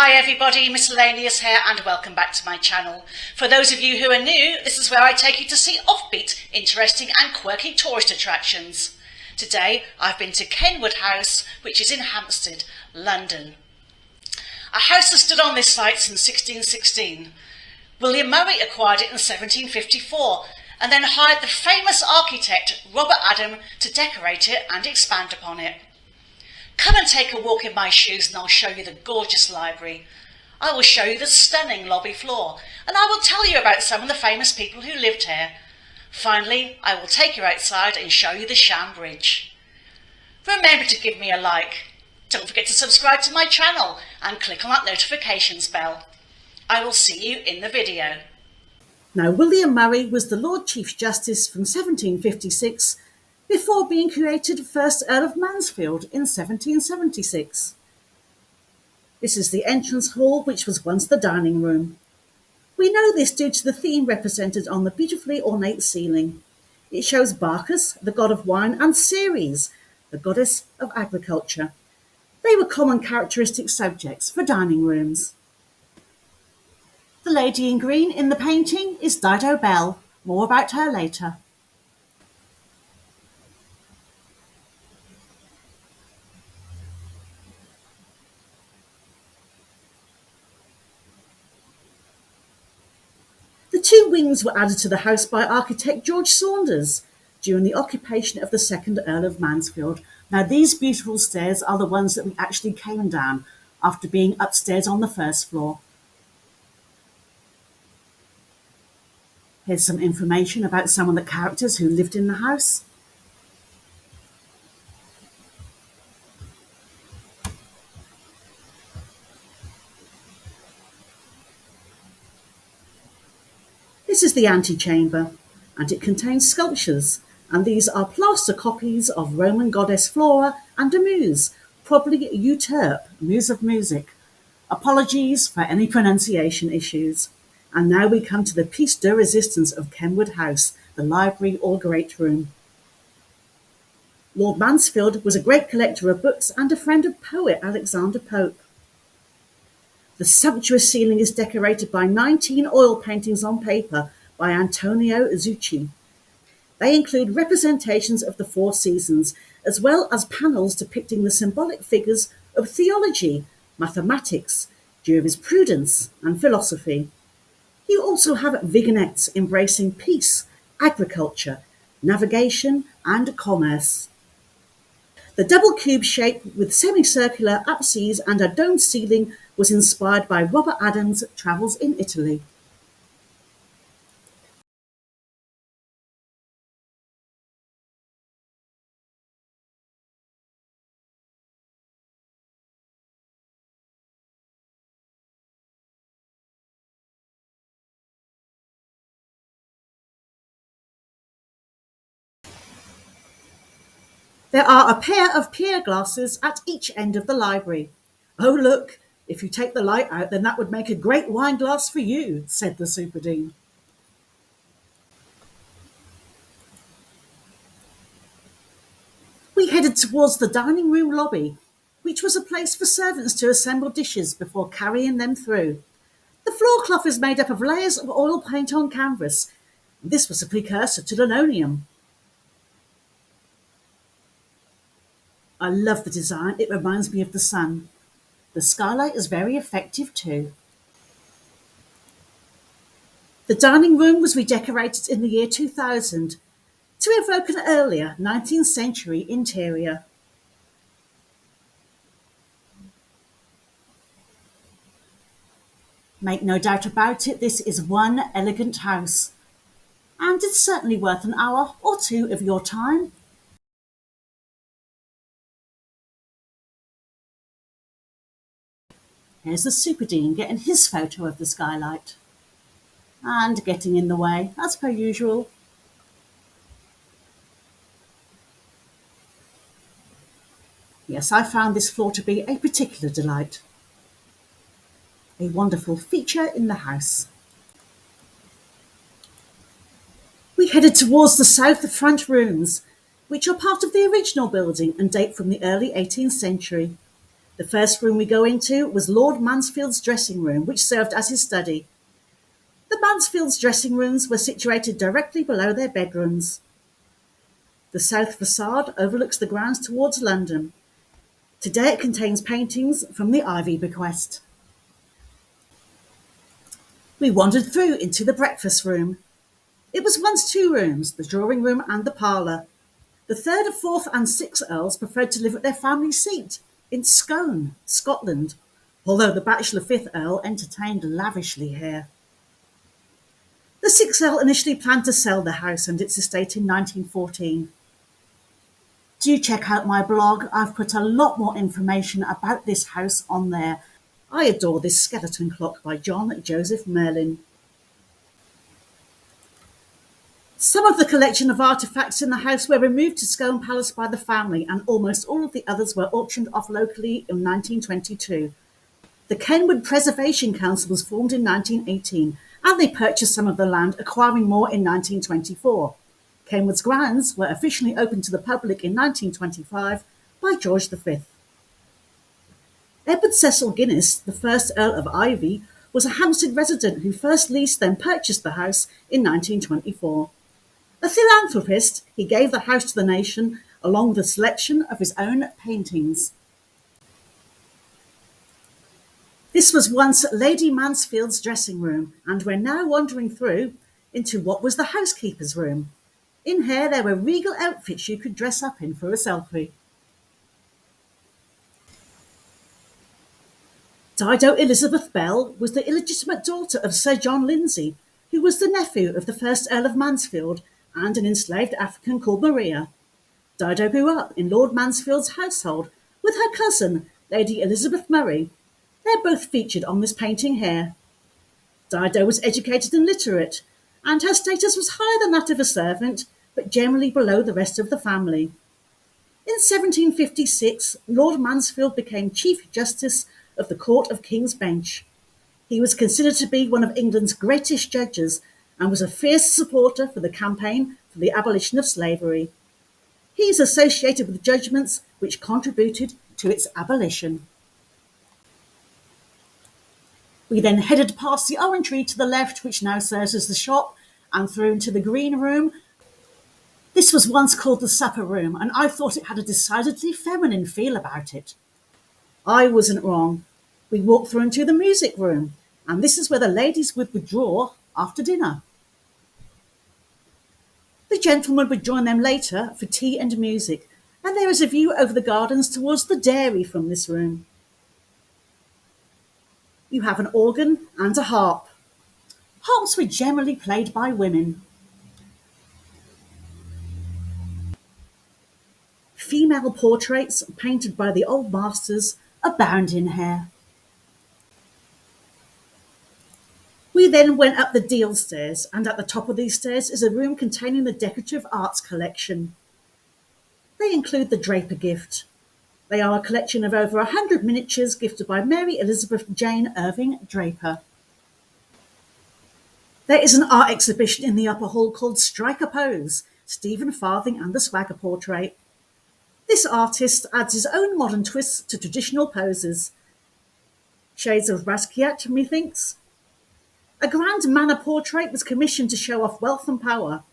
Hi everybody, Miscellaneous here and welcome back to my channel. For those of you who are new, this is where I take you to see offbeat, interesting and quirky tourist attractions. Today I've been to Kenwood House, which is in Hampstead, London. A house has stood on this site since 1616. William Murray acquired it in 1754 and then hired the famous architect Robert Adam to decorate it and expand upon it. Come and take a walk in my shoes and I'll show you the gorgeous library. I will show you the stunning lobby floor and I will tell you about some of the famous people who lived here. Finally, I will take you outside and show you the Sham Bridge. Remember to give me a like. Don't forget to subscribe to my channel and click on that notifications bell. I will see you in the video. Now, William Murray was the Lord Chief Justice from 1756 before being created first Earl of Mansfield in 1776. This is the entrance hall, which was once the dining room. We know this due to the theme represented on the beautifully ornate ceiling. It shows Bacchus, the god of wine, and Ceres, the goddess of agriculture. They were common characteristic subjects for dining rooms. The lady in green in the painting is Dido Belle. More about her later. The two wings were added to the house by architect George Saunders during the occupation of the second Earl of Mansfield. Now, these beautiful stairs are the ones that we actually came down after being upstairs on the first floor. Here's some information about some of the characters who lived in the house. This is the antechamber, and it contains sculptures, and these are plaster copies of Roman goddess Flora and a muse, probably Euterpe, muse of music. Apologies for any pronunciation issues. And now we come to the piece de resistance of Kenwood House, the library or great room. Lord Mansfield was a great collector of books and a friend of poet Alexander Pope. The sumptuous ceiling is decorated by 19 oil paintings on paper by Antonio Zucchi. They include representations of the four seasons, as well as panels depicting the symbolic figures of theology, mathematics, jurisprudence, and philosophy. You also have vignettes embracing peace, agriculture, navigation, and commerce. The double cube shape with semicircular apses and a domed ceiling was inspired by Robert Adams' travels in Italy. There are a pair of pier glasses at each end of the library. "Oh, look, if you take the light out, then that would make a great wine glass for you," said the Super Dean. We headed towards the dining room lobby, which was a place for servants to assemble dishes before carrying them through. The floor cloth is made up of layers of oil paint on canvas. This was a precursor to linoleum. I love the design. It reminds me of the sun. The skylight is very effective too. The dining room was redecorated in the year 2000 to evoke an earlier 19th century interior. Make no doubt about it, this is one elegant house, and it's certainly worth an hour or two of your time. Here's the Super Dean getting his photo of the skylight. And getting in the way, as per usual. Yes, I found this floor to be a particular delight. A wonderful feature in the house. We headed towards the south front rooms, which are part of the original building and date from the early 18th century. The first room we go into was Lord Mansfield's dressing room, which served as his study. The Mansfields' dressing rooms were situated directly below their bedrooms. The south facade overlooks the grounds towards London. Today it contains paintings from the Ivy bequest. We wandered through into the breakfast room. It was once two rooms, the drawing room and the parlour. The third, fourth and sixth Earls preferred to live at their family seat in Scone, Scotland, although the bachelor fifth Earl entertained lavishly here. The sixth Earl initially planned to sell the house and its estate in 1914. Do check out my blog. I've put a lot more information about this house on there. I adore this skeleton clock by John Joseph Merlin. Some of the collection of artefacts in the house were removed to Scone Palace by the family, and almost all of the others were auctioned off locally in 1922. The Kenwood Preservation Council was formed in 1918, and they purchased some of the land, acquiring more in 1924. Kenwood's grounds were officially opened to the public in 1925 by George V. Edward Cecil Guinness, the first Earl of Ivy, was a Hampstead resident who first leased then purchased the house in 1924. A philanthropist, he gave the house to the nation along with a selection of his own paintings. This was once Lady Mansfield's dressing room, and we're now wandering through into what was the housekeeper's room. In here there were regal outfits you could dress up in for a selfie. Dido Elizabeth Belle was the illegitimate daughter of Sir John Lindsay, who was the nephew of the first Earl of Mansfield and an enslaved African called Maria. Dido grew up in Lord Mansfield's household with her cousin, Lady Elizabeth Murray. They're both featured on this painting here. Dido was educated and literate, and her status was higher than that of a servant, but generally below the rest of the family. In 1756, Lord Mansfield became Chief Justice of the Court of King's Bench. He was considered to be one of England's greatest judges and was a fierce supporter for the campaign for the abolition of slavery. He is associated with judgments which contributed to its abolition. We then headed past the orangery to the left, which now serves as the shop, and through into the green room. This was once called the supper room, and I thought it had a decidedly feminine feel about it. I wasn't wrong. We walked through into the music room, and this is where the ladies would withdraw after dinner. The gentlemen would join them later for tea and music, and there is a view over the gardens towards the dairy from this room. You have an organ and a harp. Harps were generally played by women. Female portraits painted by the old masters abound in here. We then went up the deal stairs, and at the top of these stairs is a room containing the Decorative Arts Collection. They include the Draper Gift. They are a collection of over 100 miniatures gifted by Mary Elizabeth Jane Irving Draper. There is an art exhibition in the upper hall called Strike a Pose, Stephen Farthing and the Swagger Portrait. This artist adds his own modern twists to traditional poses. Shades of Basquiat, methinks. A grand manner portrait was commissioned to show off wealth and power.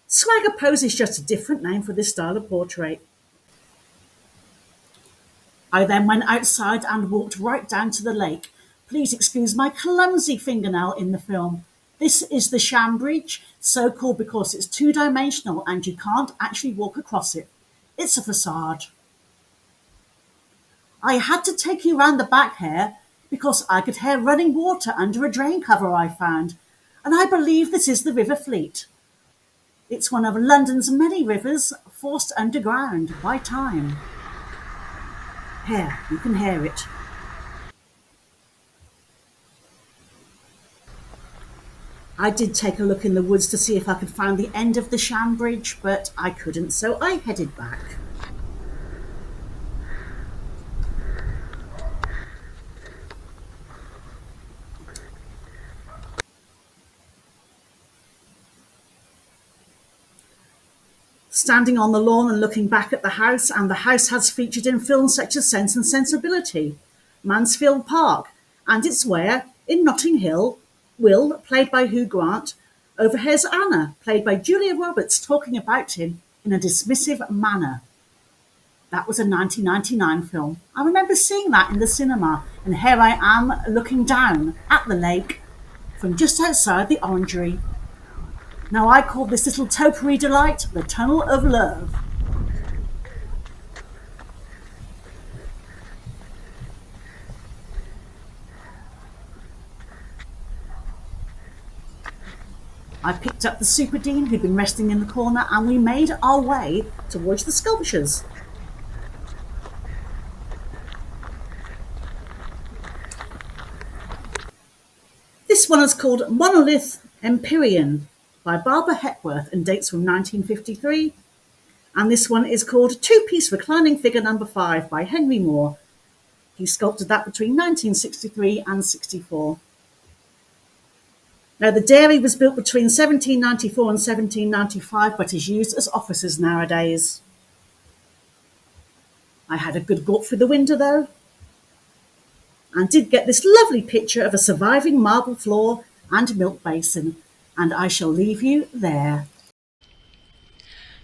Swagger pose is just a different name for this style of portrait. I then went outside and walked right down to the lake. Please excuse my clumsy fingernail in the film. This is the Sham Bridge, so called because it's two-dimensional and you can't actually walk across it. It's a facade. I had to take you round the back here because I could hear running water under a drain cover I found, and I believe this is the River Fleet. It's one of London's many rivers forced underground by time. Here, you can hear it. I did take a look in the woods to see if I could find the end of the Sham Bridge, but I couldn't, so I headed back. standing on the lawn and looking back at the house, and the house has featured in films such as Sense and Sensibility, Mansfield Park, and it's where, in Notting Hill, Will, played by Hugh Grant, overhears Anna, played by Julia Roberts, talking about him in a dismissive manner. That was a 1999 film. I remember seeing that in the cinema, and here I am looking down at the lake from just outside the orangery. Now I call this little topiary delight the Tunnel of Love. I picked up the Super Dean who'd been resting in the corner, and we made our way towards the sculptures. This one is called Monolith Empyrean by Barbara Hepworth and dates from 1953. And this one is called Two-Piece Reclining Figure No. 5 by Henry Moore. He sculpted that between 1963 and 64. Now, the dairy was built between 1794 and 1795, but is used as offices nowadays. I had a good gawp through the window, though, and did get this lovely picture of a surviving marble floor and milk basin, and I shall leave you there.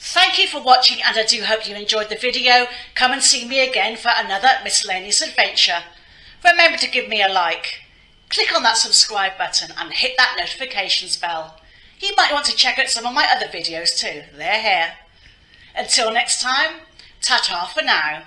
Thank you for watching, and I do hope you enjoyed the video. Come and see me again for another miscellaneous adventure. Remember to give me a like. Click on that subscribe button and hit that notifications bell. You might want to check out some of my other videos too. They're here. Until next time, ta-ta for now.